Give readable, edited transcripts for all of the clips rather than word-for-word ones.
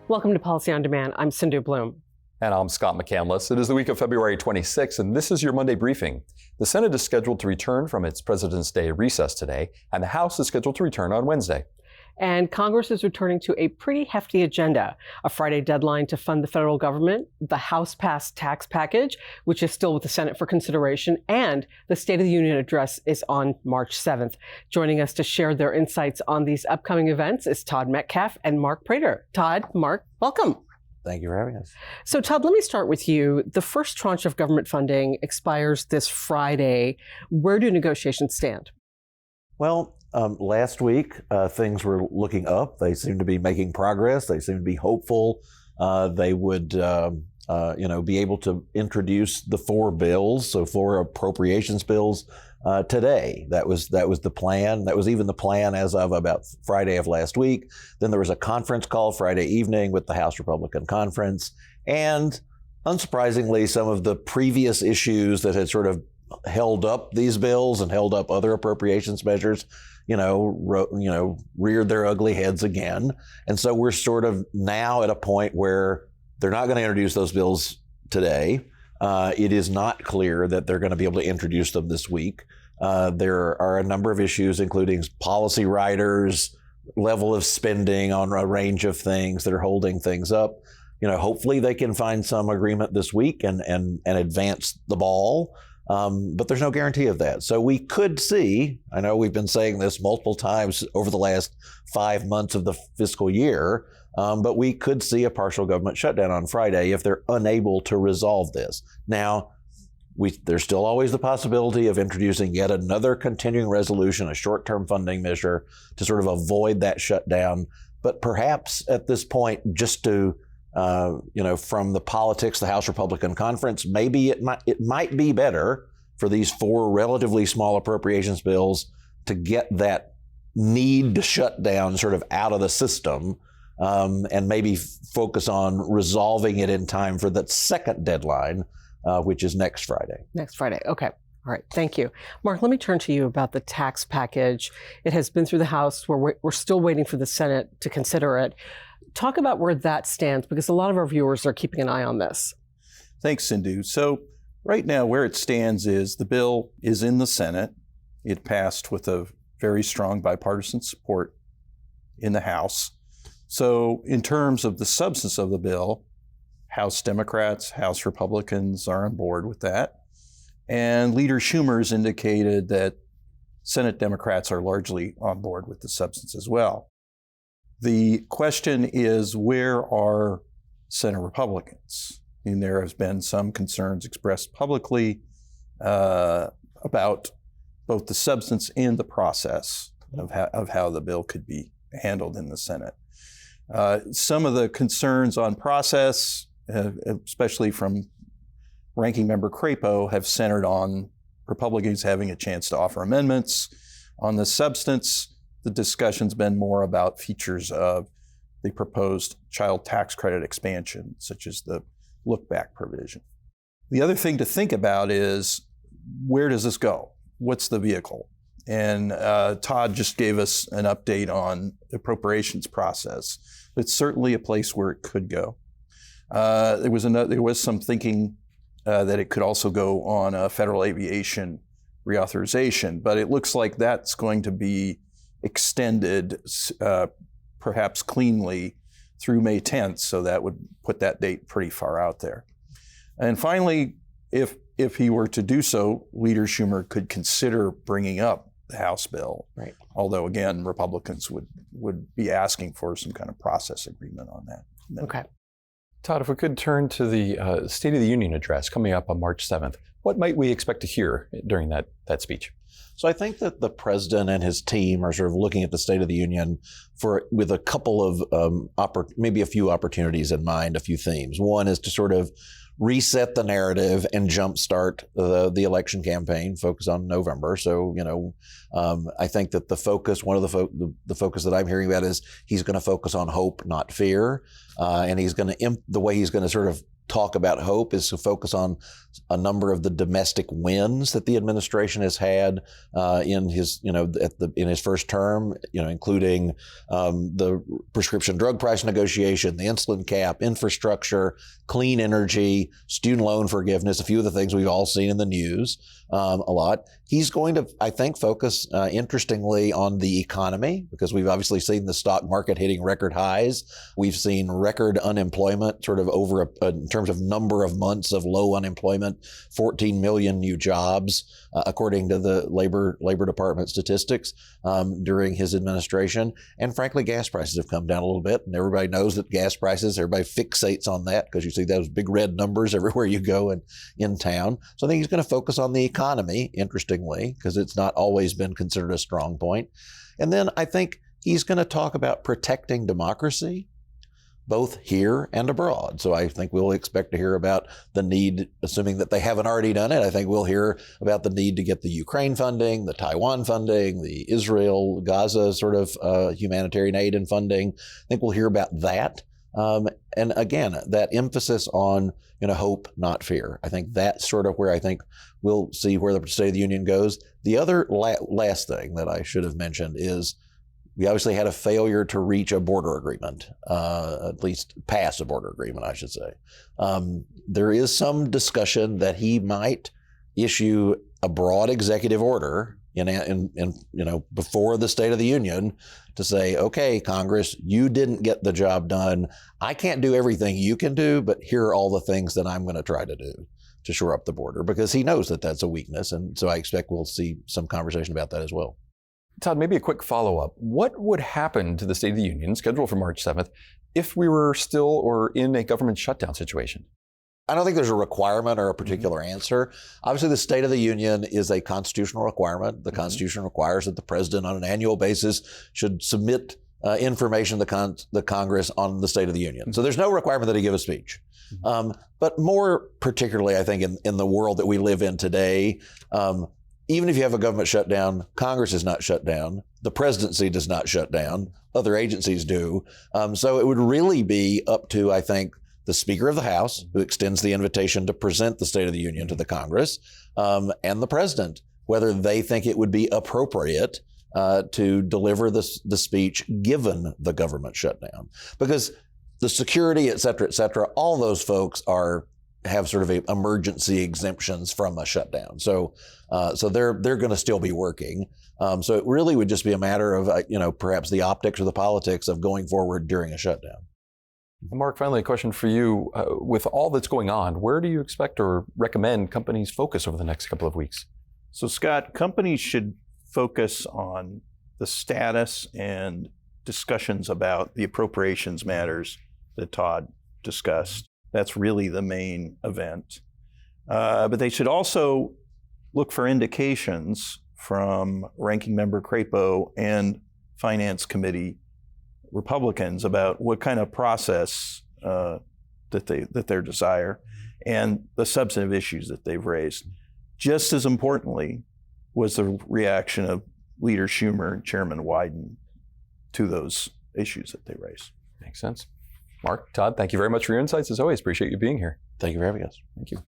Welcome to Policy on Demand. I'm Sindhu Blume. And I'm Scott McCandless. It is the week of February 26th, and this is your Monday briefing. The Senate is scheduled to return from its President's Day recess today, and the House is scheduled to return on Wednesday. And Congress is returning to a pretty hefty agenda. A Friday deadline to fund the federal government, the House-passed tax package, which is still with the Senate for consideration, and the State of the Union address is on March 7th. Joining us to share their insights on these upcoming events is Todd Metcalf and Mark Prater. Todd, Mark, welcome. Thank you for having us. So, Todd, let me start with you. The first tranche of government funding expires this Friday. Where do negotiations stand? Well, last week, things were looking up. They seem to be making progress. They seem to be hopeful. They would, be able to introduce the four bills, so four appropriations bills, today. That was the plan. That was even the plan as of about Friday of last week. Then there was a conference call Friday evening with the House Republican Conference. And unsurprisingly, some of the previous issues that had sort of held up these bills and held up other appropriations measures, reared their ugly heads again. And so we're sort of now at a point where they're not going to introduce those bills today. It is not clear that they're going to be able to introduce them this week. There are a number of issues, including policy riders, level of spending on a range of things that are holding things up. Hopefully they can find some agreement this week and advance the ball. But there's no guarantee of that. So we could see, I know we've been saying this multiple times over the last 5 months of the fiscal year, but we could see a partial government shutdown on Friday if they're unable to resolve this. Now, there's still always the possibility of introducing yet another continuing resolution, a short-term funding measure to sort of avoid that shutdown. But perhaps at this point, just to from the politics, the House Republican Conference, maybe it might be better for these four relatively small appropriations bills to get that need to shut down sort of out of the system, and maybe focus on resolving it in time for that second deadline, which is next Friday. Next Friday. Okay. All right. Thank you. Mark, let me turn to you about the tax package. It has been through the House. We're still waiting for the Senate to consider it. Talk about where that stands, because a lot of our viewers are keeping an eye on this. Thanks, Sindhu. So right now where it stands is the bill is in the Senate. It passed with a very strong bipartisan support in the House. So in terms of the substance of the bill, House Democrats, House Republicans are on board with that. And Leader Schumer's indicated that Senate Democrats are largely on board with the substance as well. The question is, where are Senate Republicans? And there has been some concerns expressed publicly about both the substance and the process of how the bill could be handled in the Senate. Some of the concerns on process, especially from Ranking Member Crapo, have centered on Republicans having a chance to offer amendments. On the substance, the discussion's been more about features of the proposed child tax credit expansion, such as the look-back provision. The other thing to think about is, where does this go? What's the vehicle? And Todd just gave us an update on the appropriations process. It's certainly a place where it could go. There was some thinking that it could also go on a federal aviation reauthorization, but it looks like that's going to be extended, perhaps cleanly, through May 10th, so that would put that date pretty far out there. And finally, if he were to do so, Leader Schumer could consider bringing up the House bill. Right. Although, again, Republicans would be asking for some kind of process agreement on that. Okay. Todd, if we could turn to the State of the Union address coming up on March 7th, what might we expect to hear during that speech? So I think that the president and his team are sort of looking at the State of the Union with a couple of maybe a few opportunities in mind, a few themes. One is to sort of reset the narrative and jumpstart the election campaign, focus on November. So, I think that the focus, one of the focus that I'm hearing about is he's going to focus on hope, not fear. And he's going to, the way he's going to sort of talk about hope is to focus on a number of the domestic wins that the administration has had in his, in his first term, including the prescription drug price negotiation, the insulin cap, infrastructure, clean energy, student loan forgiveness, a few of the things we've all seen in the news a lot. He's going to, I think, focus interestingly on the economy, because we've obviously seen the stock market hitting record highs. We've seen record unemployment sort of over in terms of number of months of low unemployment, 14 million new jobs, according to the Labor Department statistics during his administration. And frankly, gas prices have come down a little bit, and everybody knows that gas prices, everybody fixates on that because you see those big red numbers everywhere you go in town. So I think he's going to focus on the economy, interestingly, because it's not always been considered a strong point. And then I think he's going to talk about protecting democracy, both here and abroad. So I think we'll expect to hear about the need, assuming that they haven't already done it, I think we'll hear about the need to get the Ukraine funding, the Taiwan funding, the Israel, Gaza sort of humanitarian aid and funding. I think we'll hear about that. And again, that emphasis on hope, not fear. I think that's sort of where I think we'll see where the State of the Union goes. The other last thing that I should have mentioned is we obviously had a failure to reach a border agreement, at least pass a border agreement, I should say. There is some discussion that he might issue a broad executive order before the State of the Union to say, okay, Congress, you didn't get the job done. I can't do everything you can do, but here are all the things that I'm going to try to do to shore up the border, because he knows that that's a weakness. And so I expect we'll see some conversation about that as well. Todd, maybe a quick follow-up. What would happen to the State of the Union, scheduled for March 7th, if we were still or in a government shutdown situation? I don't think there's a requirement or a particular answer. Obviously, the State of the Union is a constitutional requirement. The Constitution requires that the president on an annual basis should submit information to the Congress on the State of the Union. So there's no requirement that he give a speech. But more particularly, I think in the world that we live in today, even if you have a government shutdown, Congress is not shut down. The presidency does not shut down. Other agencies do. So it would really be up to, I think, the Speaker of the House, who extends the invitation to present the State of the Union to the Congress, and the President, whether they think it would be appropriate to deliver the speech given the government shutdown. Because the security, et cetera, all those folks have sort of emergency exemptions from a shutdown. So they're going to still be working. So it really would just be a matter of, perhaps the optics or the politics of going forward during a shutdown. Mark, finally, a question for you. With all that's going on, where do you expect or recommend companies focus over the next couple of weeks? So, Scott, companies should focus on the status and discussions about the appropriations matters that Todd discussed. That's really the main event. But they should also look for indications from Ranking Member Crapo and Finance Committee Republicans about what kind of process that they desire and the substantive issues that they've raised. Just as importantly was the reaction of Leader Schumer and Chairman Wyden to those issues that they raised. Makes sense. Mark, Todd, thank you very much for your insights. As always, appreciate you being here. Thank you for having us. Thank you.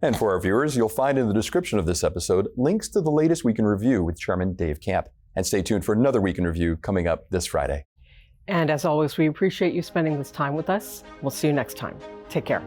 And for our viewers, you'll find in the description of this episode links to the latest Week in Review with Chairman Dave Camp. And stay tuned for another Week in Review coming up this Friday. And as always, we appreciate you spending this time with us. We'll see you next time. Take care.